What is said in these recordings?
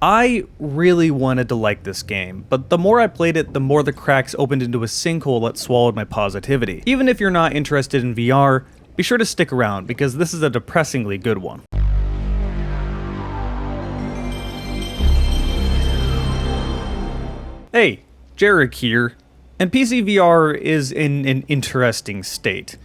I really wanted to like this game, but the more I played it, the more the cracks opened into a sinkhole that swallowed my positivity. Even if you're not interested in VR, be sure to stick around, because this is a depressingly good one. Hey, Jarek here, and PC VR is in an interesting state.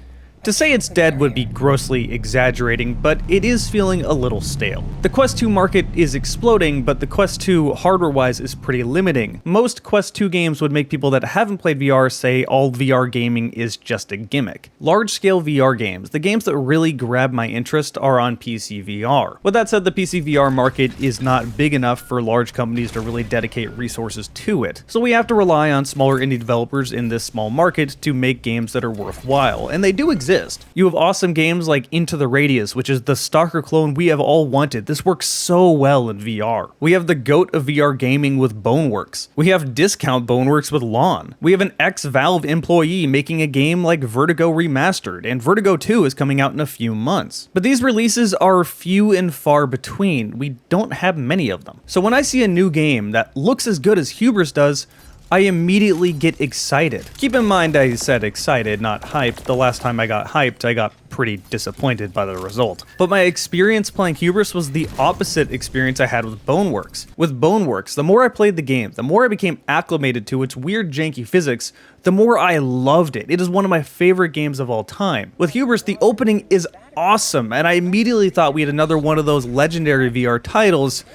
To say it's dead would be grossly exaggerating, but it is feeling a little stale. The Quest 2 market is exploding, but the Quest 2 hardware-wise is pretty limiting. Most Quest 2 games would make people that haven't played VR say all VR gaming is just a gimmick. Large-scale VR games, the games that really grab my interest, are on PC VR. With that said, the PC VR market is not big enough for large companies to really dedicate resources to it, so we have to rely on smaller indie developers in this small market to make games that are worthwhile, and they do exist. You have awesome games like Into the Radius, which is the Stalker clone we have all wanted. This works so well in VR. We have the GOAT of VR gaming with Boneworks. We have discount Boneworks with Lawn. We have an ex-Valve employee making a game like Vertigo Remastered, and Vertigo 2 is coming out in a few months. But these releases are few and far between. We don't have many of them. So when I see a new game that looks as good as Hubris does, I immediately get excited. Keep in mind I said excited, not hyped. The last time I got hyped, I got pretty disappointed by the result. But my experience playing Hubris was the opposite experience I had with Boneworks. With Boneworks, the more I played the game, the more I became acclimated to its weird janky physics, the more I loved it. It is one of my favorite games of all time. With Hubris, the opening is awesome, and I immediately thought we had another one of those legendary VR titles,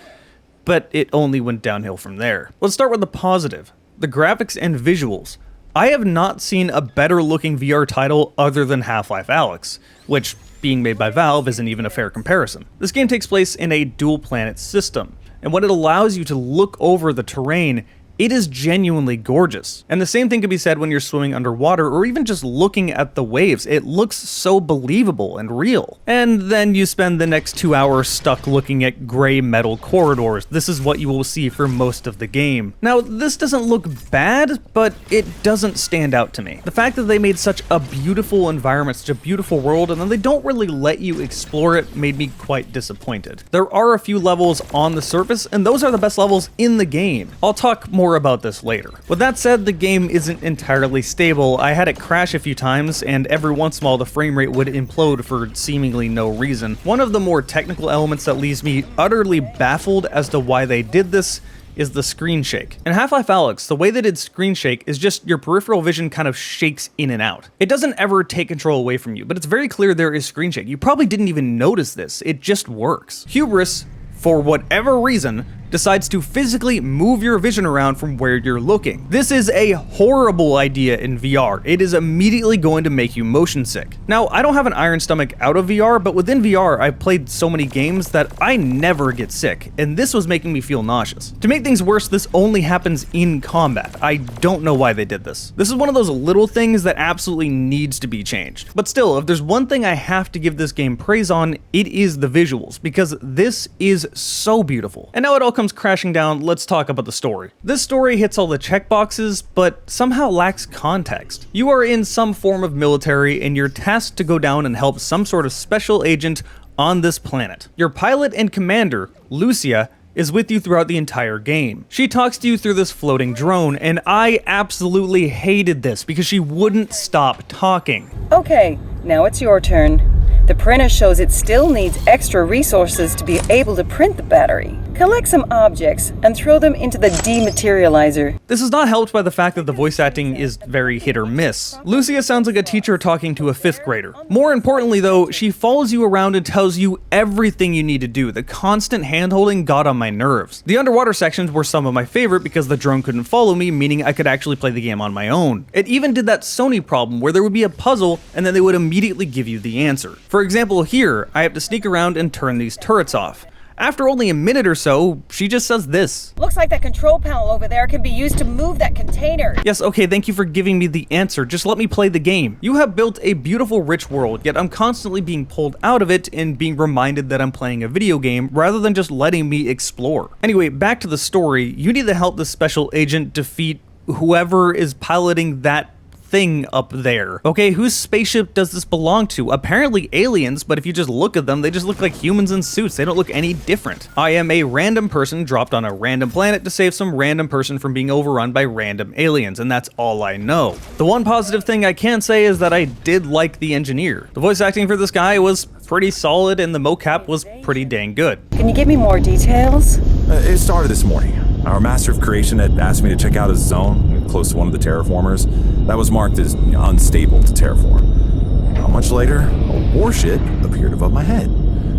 but it only went downhill from there. Let's start with the positive. The graphics and visuals. I have not seen a better looking VR title other than Half-Life Alyx, which, being made by Valve, isn't even a fair comparison. This game takes place in a dual planet system, and when it allows you to look over the terrain, it is genuinely gorgeous. And the same thing can be said when you're swimming underwater or even just looking at the waves. It looks so believable and real. And then you spend the next 2 hours stuck looking at gray metal corridors. This is what you will see for most of the game. Now, this doesn't look bad, but it doesn't stand out to me. The fact that they made such a beautiful environment, such a beautiful world, and then they don't really let you explore it made me quite disappointed. There are a few levels on the surface, and those are the best levels in the game. I'll talk more about this later. With that said, the game isn't entirely stable. I had it crash a few times, and every once in a while the frame rate would implode for seemingly no reason. One of the more technical elements that leaves me utterly baffled as to why they did this is the screen shake. In Half-Life Alyx, the way they did screen shake is just your peripheral vision kind of shakes in and out. It doesn't ever take control away from you, but it's very clear there is screen shake. You probably didn't even notice this. It just works. Hubris, for whatever reason, decides to physically move your vision around from where you're looking. This is a horrible idea in VR. It is immediately going to make you motion sick. Now, I don't have an iron stomach out of VR, but within VR, I've played so many games that I never get sick, and this was making me feel nauseous. To make things worse, this only happens in combat. I don't know why they did this. This is one of those little things that absolutely needs to be changed. But still, if there's one thing I have to give this game praise on, it is the visuals, because this is so beautiful. And now it all comes crashing down, let's talk about the story. This story hits all the checkboxes, but somehow lacks context. You are in some form of military, and you're tasked to go down and help some sort of special agent on this planet. Your pilot and commander, Lucia, is with you throughout the entire game. She talks to you through this floating drone, and I absolutely hated this because she wouldn't stop talking. Okay, now it's your turn. The printer shows it still needs extra resources to be able to print the battery. Collect some objects and throw them into the dematerializer. This is not helped by the fact that the voice acting is very hit or miss. Lucia sounds like a teacher talking to a 5th grader. More importantly though, she follows you around and tells you everything you need to do. The constant hand-holding got on my nerves. The underwater sections were some of my favorite because the drone couldn't follow me, meaning I could actually play the game on my own. It even did that Sony problem where there would be a puzzle and then they would immediately give you the answer. For example, here, I have to sneak around and turn these turrets off. After only a minute or so, she just says this. Looks like that control panel over there can be used to move that container. Yes, okay, thank you for giving me the answer. Just let me play the game. You have built a beautiful, rich world, yet I'm constantly being pulled out of it and being reminded that I'm playing a video game rather than just letting me explore. Anyway, back to the story. You need to help this special agent defeat whoever is piloting that thing up there? Okay, whose spaceship does this belong to? Apparently aliens, but if you just look at them, they just look like humans in suits. They don't look any different. I am a random person dropped on a random planet to save some random person from being overrun by random aliens, and that's all I know. The one positive thing I can say is that I did like the engineer. The voice acting for this guy was pretty solid, and the mocap was pretty dang good. Can you give me more details? It started this morning. Our master of creation had asked me to check out a zone close to one of the terraformers that was marked as unstable to terraform. Not much later, a warship appeared above my head.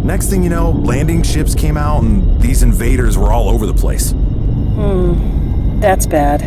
Next thing you know, landing ships came out and these invaders were all over the place. That's bad.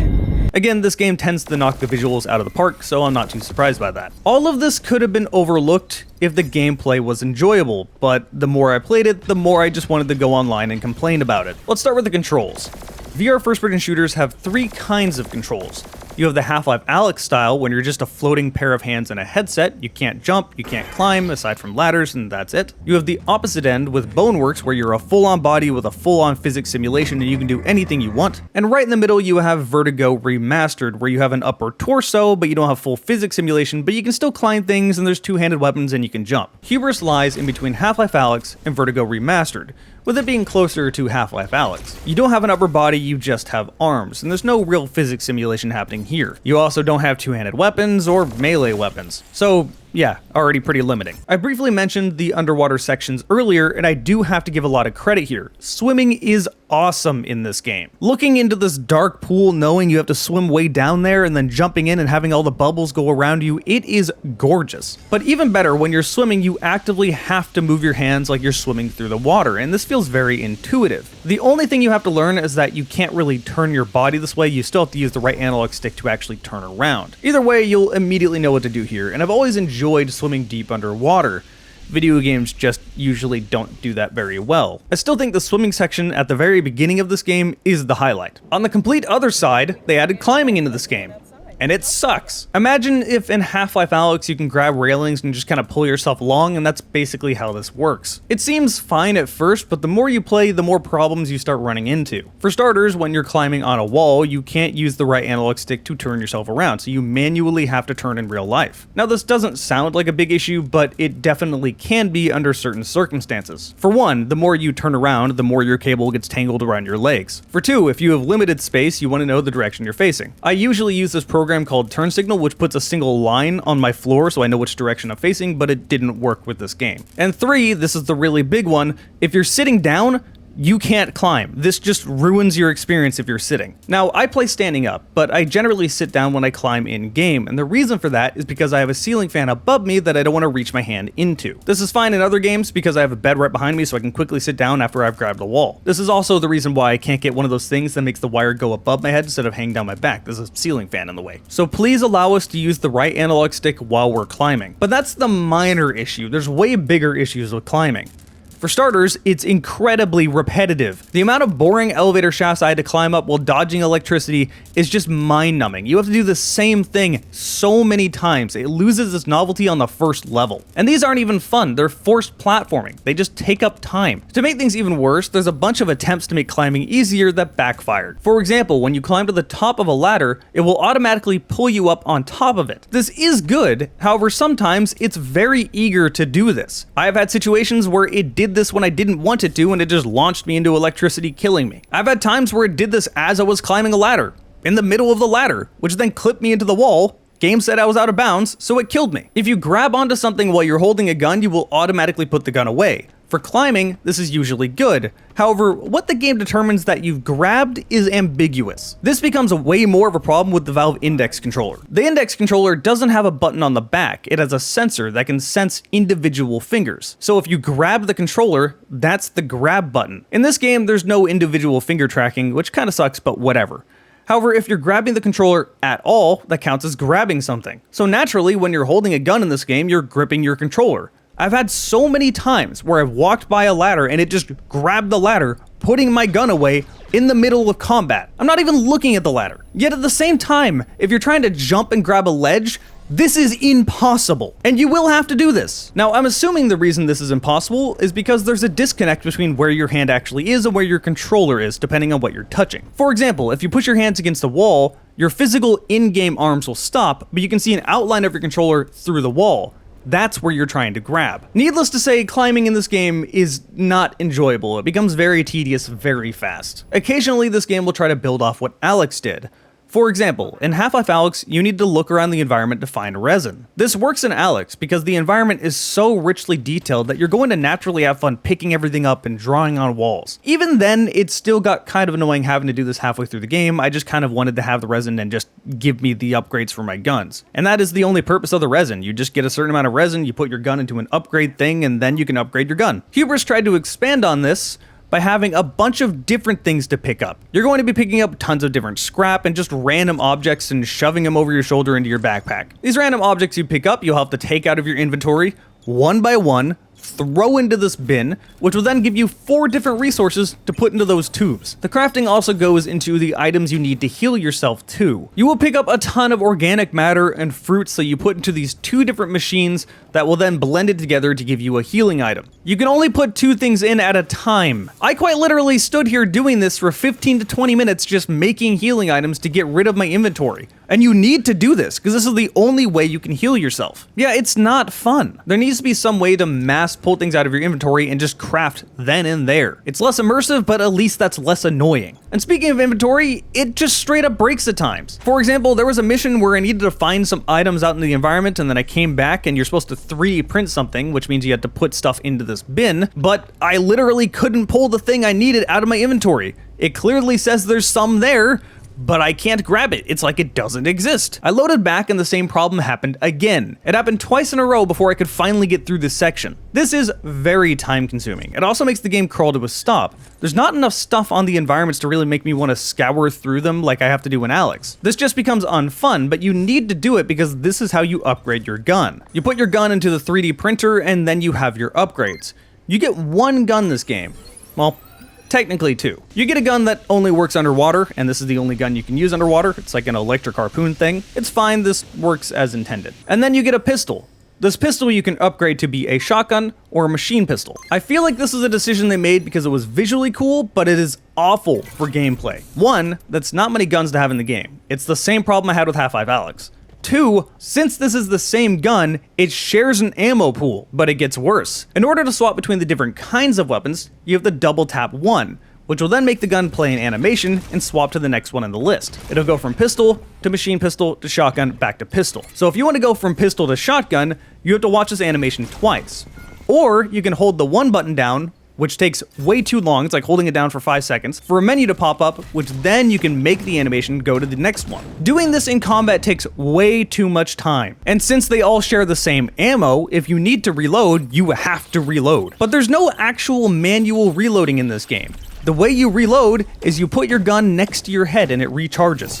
Again, this game tends to knock the visuals out of the park, so I'm not too surprised by that. All of this could have been overlooked if the gameplay was enjoyable, but the more I played it, the more I just wanted to go online and complain about it. Let's start with the controls. VR first-person shooters have three kinds of controls. You have the Half-Life Alyx style, when you're just a floating pair of hands and a headset. You can't jump, you can't climb, aside from ladders, and that's it. You have the opposite end with Boneworks, where you're a full-on body with a full-on physics simulation and you can do anything you want. And right in the middle, you have Vertigo Remastered, where you have an upper torso, but you don't have full physics simulation, but you can still climb things and there's two-handed weapons and you can jump. Hubris lies in between Half-Life Alyx and Vertigo Remastered, with it being closer to Half-Life Alyx. You don't have an upper body, you just have arms, and there's no real physics simulation happening here. You also don't have two-handed weapons or melee weapons. So yeah, already pretty limiting. I briefly mentioned the underwater sections earlier, and I do have to give a lot of credit here. Swimming is awesome in this game. Looking into this dark pool, knowing you have to swim way down there, and then jumping in and having all the bubbles go around you, it is gorgeous. But even better, when you're swimming, you actively have to move your hands like you're swimming through the water, and this feels very intuitive. The only thing you have to learn is that you can't really turn your body this way, you still have to use the right analog stick to actually turn around. Either way, you'll immediately know what to do here, and I've always enjoyed swimming deep underwater. Video games just usually don't do that very well. I still think the swimming section at the very beginning of this game is the highlight. On the complete other side, they added climbing into this game, and it sucks. Imagine if in Half-Life Alyx you can grab railings and just kind of pull yourself along, and that's basically how this works. It seems fine at first, but the more you play, the more problems you start running into. For starters, when you're climbing on a wall, you can't use the right analog stick to turn yourself around, so you manually have to turn in real life. Now, this doesn't sound like a big issue, but it definitely can be under certain circumstances. For one, the more you turn around, the more your cable gets tangled around your legs. For two, if you have limited space, you want to know the direction you're facing. I usually use this program called Turn Signal, which puts a single line on my floor so I know which direction I'm facing, but it didn't work with this game. And three, this is the really big one, if you're sitting down, you can't climb. This just ruins your experience if you're sitting. Now, I play standing up, but I generally sit down when I climb in-game, and the reason for that is because I have a ceiling fan above me that I don't want to reach my hand into. This is fine in other games because I have a bed right behind me so I can quickly sit down after I've grabbed a wall. This is also the reason why I can't get one of those things that makes the wire go above my head instead of hang down my back. There's a ceiling fan in the way. So please allow us to use the right analog stick while we're climbing. But that's the minor issue. There's way bigger issues with climbing. For starters, it's incredibly repetitive. The amount of boring elevator shafts I had to climb up while dodging electricity is just mind-numbing. You have to do the same thing so many times. It loses its novelty on the first level. And these aren't even fun, they're forced platforming. They just take up time. To make things even worse, there's a bunch of attempts to make climbing easier that backfired. For example, when you climb to the top of a ladder, it will automatically pull you up on top of it. This is good, however, sometimes it's very eager to do this. I have had situations where it did this when I didn't want it to, and it just launched me into electricity, killing me. I've had times where it did this as I was climbing a ladder, in the middle of the ladder, which then clipped me into the wall. Game said I was out of bounds, so it killed me. If you grab onto something while you're holding a gun, you will automatically put the gun away. For climbing, this is usually good. However, what the game determines that you've grabbed is ambiguous. This becomes way more of a problem with the Valve Index controller. The Index controller doesn't have a button on the back, it has a sensor that can sense individual fingers. So if you grab the controller, that's the grab button. In this game, there's no individual finger tracking, which kinda sucks, but whatever. However, if you're grabbing the controller at all, that counts as grabbing something. So naturally, when you're holding a gun in this game, you're gripping your controller. I've had so many times where I've walked by a ladder and it just grabbed the ladder, putting my gun away in the middle of combat. I'm not even looking at the ladder. Yet at the same time, if you're trying to jump and grab a ledge, This is impossible, and you will have to do this. Now, I'm assuming the reason this is impossible is because there's a disconnect between where your hand actually is and where your controller is, depending on what you're touching. For example, if you push your hands against a wall, your physical in-game arms will stop, but you can see an outline of your controller through the wall. That's where you're trying to grab. Needless to say, climbing in this game is not enjoyable. It becomes very tedious very fast. Occasionally, this game will try to build off what Alex did. For example, in Half-Life Alyx, you need to look around the environment to find resin. This works in Alyx because the environment is so richly detailed that you're going to naturally have fun picking everything up and drawing on walls. Even then, it still got kind of annoying having to do this halfway through the game. I just kind of wanted to have the resin and just give me the upgrades for my guns. And that is the only purpose of the resin. You just get a certain amount of resin, you put your gun into an upgrade thing, and then you can upgrade your gun. Hubris tried to expand on this by having a bunch of different things to pick up. You're going to be picking up tons of different scrap and just random objects and shoving them over your shoulder into your backpack. These random objects you pick up, you'll have to take out of your inventory one by one, throw into this bin, which will then give you 4 different resources to put into those tubes. The crafting also goes into the items you need to heal yourself too. You will pick up a ton of organic matter and fruits that you put into these 2 different machines that will then blend it together to give you a healing item. You can only put 2 things in at a time. I quite literally stood here doing this for 15 to 20 minutes just making healing items to get rid of my inventory. And you need to do this, because this is the only way you can heal yourself. Yeah, it's not fun. There needs to be some way to mass pull things out of your inventory and just craft then and there. It's less immersive, but at least that's less annoying. And speaking of inventory, it just straight up breaks at times. For example, there was a mission where I needed to find some items out in the environment, and then I came back and you're supposed to 3D print something, which means you had to put stuff into this bin, but I literally couldn't pull the thing I needed out of my inventory. It clearly says there's some there, but I can't grab it. It's like it doesn't exist. I loaded back and the same problem happened again. It happened twice in a row before I could finally get through this section. This is very time consuming. It also makes the game crawl to a stop. There's not enough stuff on the environments to really make me want to scour through them like I have to do in Alyx. This just becomes unfun, but you need to do it because this is how you upgrade your gun. You put your gun into the 3D printer and then you have your upgrades. You get 1 gun this game. Well, technically 2. You get a gun that only works underwater, and this is the only gun you can use underwater. It's like an electric harpoon thing. It's fine, this works as intended. And then you get a pistol. This pistol you can upgrade to be a shotgun or a machine pistol. I feel like this is a decision they made because it was visually cool, but it is awful for gameplay. 1, that's not many guns to have in the game. It's the same problem I had with Half-Life Alyx. 2, since this is the same gun, it shares an ammo pool, but it gets worse. In order to swap between the different kinds of weapons, you have to double tap 1, which will then make the gun play an animation and swap to the next one in the list. It'll go from pistol to machine pistol to shotgun back to pistol. So if you want to go from pistol to shotgun, you have to watch this animation twice. Or you can hold the 1 button down, which takes way too long. It's like holding it down for 5 seconds for a menu to pop up, which then you can make the animation go to the next one. Doing this in combat takes way too much time. And since they all share the same ammo, if you need to reload, you have to reload. But there's no actual manual reloading in this game. The way you reload is you put your gun next to your head and it recharges.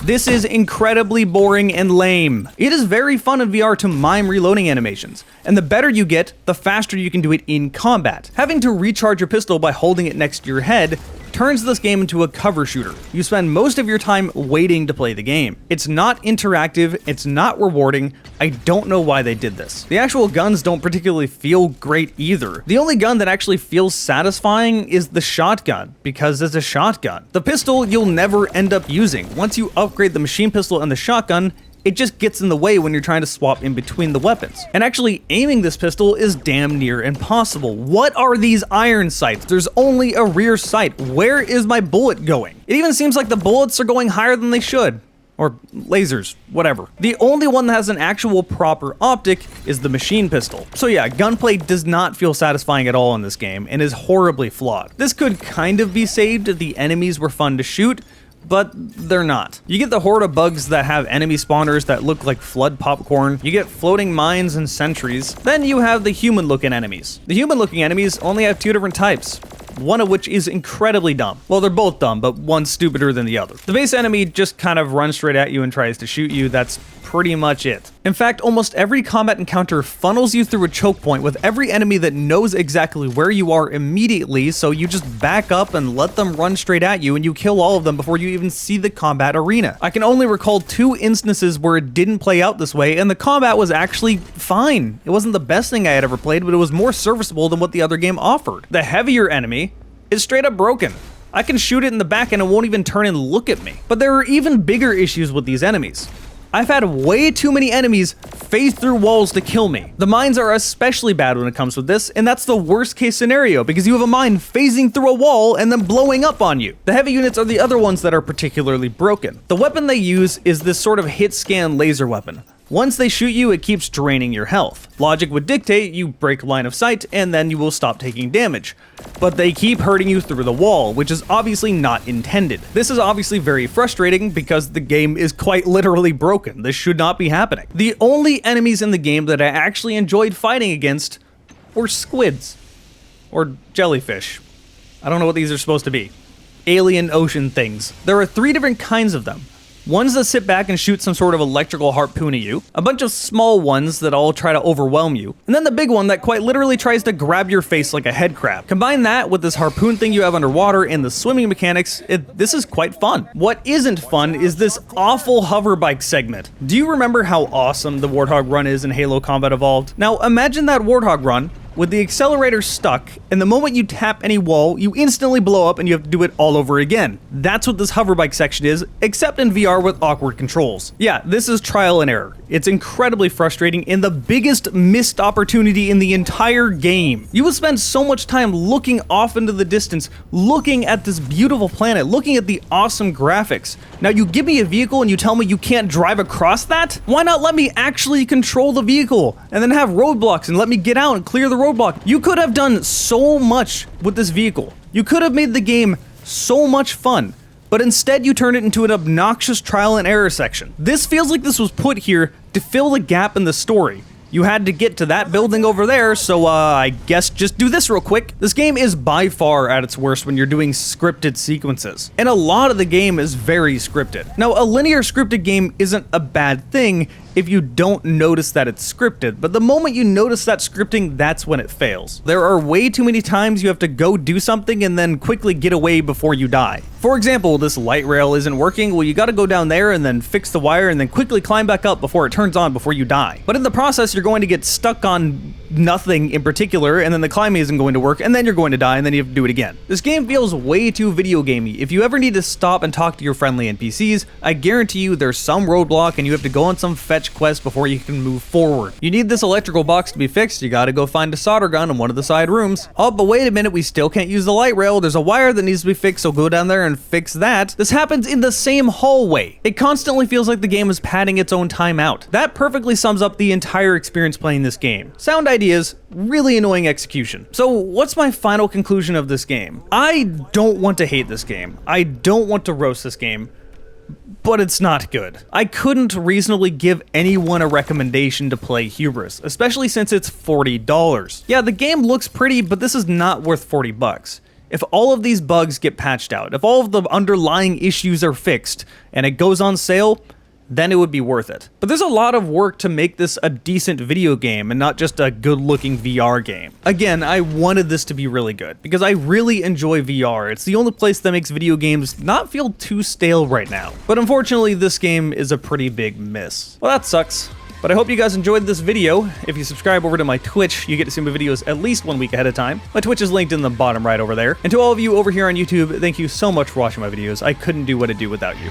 This is incredibly boring and lame. It is very fun in VR to mime reloading animations, and the better you get, the faster you can do it in combat. Having to recharge your pistol by holding it next to your head turns this game into a cover shooter. You spend most of your time waiting to play the game. It's not interactive, it's not rewarding. I don't know why they did this. The actual guns don't particularly feel great either. The only gun that actually feels satisfying is the shotgun, because it's a shotgun. The pistol you'll never end up using. Once you upgrade the machine pistol and the shotgun, it just gets in the way when you're trying to swap in between the weapons. And actually aiming this pistol is damn near impossible. What are these iron sights? There's only a rear sight. Where is my bullet going? It even seems like the bullets are going higher than they should. Or lasers, whatever. The only one that has an actual proper optic is the machine pistol. So yeah, gunplay does not feel satisfying at all in this game and is horribly flawed. This could kind of be saved if the enemies were fun to shoot, but they're not. You get the horde of bugs that have enemy spawners that look like flood popcorn. You get floating mines and sentries. Then you have the human-looking enemies. The human-looking enemies only have 2 different types, one of which is incredibly dumb. Well, they're both dumb, but one's stupider than the other. The base enemy just kind of runs straight at you and tries to shoot you. That's pretty much it. In fact, almost every combat encounter funnels you through a choke point with every enemy that knows exactly where you are immediately, so you just back up and let them run straight at you and you kill all of them before you even see the combat arena. I can only recall 2 instances where it didn't play out this way, and the combat was actually fine. It wasn't the best thing I had ever played, but it was more serviceable than what the other game offered. The heavier enemy is straight up broken. I can shoot it in the back and it won't even turn and look at me. But there are even bigger issues with these enemies. I've had way too many enemies phase through walls to kill me. The mines are especially bad when it comes with this, and that's the worst case scenario because you have a mine phasing through a wall and then blowing up on you. The heavy units are the other ones that are particularly broken. The weapon they use is this sort of hit scan laser weapon. Once they shoot you, it keeps draining your health. Logic would dictate you break line of sight and then you will stop taking damage. But they keep hurting you through the wall, which is obviously not intended. This is obviously very frustrating because the game is quite literally broken. This should not be happening. The only enemies in the game that I actually enjoyed fighting against were squids. Or jellyfish. I don't know what these are supposed to be. Alien ocean things. There are 3 different kinds of them. Ones that sit back and shoot some sort of electrical harpoon at you, a bunch of small ones that all try to overwhelm you, and then the big one that quite literally tries to grab your face like a head crab. Combine that with this harpoon thing you have underwater and the swimming mechanics, this is quite fun. What isn't fun is this awful hoverbike segment. Do you remember how awesome the Warthog run is in Halo Combat Evolved? Now imagine that Warthog run with the accelerator stuck, and the moment you tap any wall, you instantly blow up and you have to do it all over again. That's what this hoverbike section is, except in VR with awkward controls. Yeah, this is trial and error. It's incredibly frustrating and the biggest missed opportunity in the entire game. You will spend so much time looking off into the distance, looking at this beautiful planet, looking at the awesome graphics. Now you give me a vehicle and you tell me you can't drive across that? Why not let me actually control the vehicle and then have roadblocks and let me get out and clear the roadblock? You could have done so much with this vehicle. You could have made the game so much fun. But instead you turn it into an obnoxious trial and error section. This feels like this was put here to fill the gap in the story. You had to get to that building over there, so I guess just do this real quick. This game is by far at its worst when you're doing scripted sequences. And a lot of the game is very scripted. Now, a linear scripted game isn't a bad thing if you don't notice that it's scripted, but the moment you notice that scripting, that's when it fails. There are way too many times you have to go do something and then quickly get away before you die. For example, this light rail isn't working, well you gotta go down there and then fix the wire and then quickly climb back up before it turns on before you die. But in the process, you're going to get stuck on nothing in particular, and then the climbing isn't going to work, and then you're going to die, and then you have to do it again. This game feels way too video gamey. If you ever need to stop and talk to your friendly NPCs, I guarantee you there's some roadblock and you have to go on some fetch quest before you can move forward. You need this electrical box to be fixed, you gotta go find a solder gun in one of the side rooms. Oh, but wait a minute, we still can't use the light rail, there's a wire that needs to be fixed, so go down there and fix that. This happens in the same hallway. It constantly feels like the game is padding its own time out. That perfectly sums up the entire experience playing this game. Sound ideas, really annoying execution. So what's my final conclusion of this game? I don't want to hate this game. I don't want to roast this game, but it's not good. I couldn't reasonably give anyone a recommendation to play Hubris, especially since it's $40. Yeah, the game looks pretty, but this is not worth 40 bucks. If all of these bugs get patched out, if all of the underlying issues are fixed, and it goes on sale, then it would be worth it. But there's a lot of work to make this a decent video game and not just a good-looking VR game. Again, I wanted this to be really good because I really enjoy VR. It's the only place that makes video games not feel too stale right now. But unfortunately, this game is a pretty big miss. Well, that sucks. But I hope you guys enjoyed this video. If you subscribe over to my Twitch, you get to see my videos at least 1 week ahead of time. My Twitch is linked in the bottom right over there. And to all of you over here on YouTube, thank you so much for watching my videos. I couldn't do what I do without you.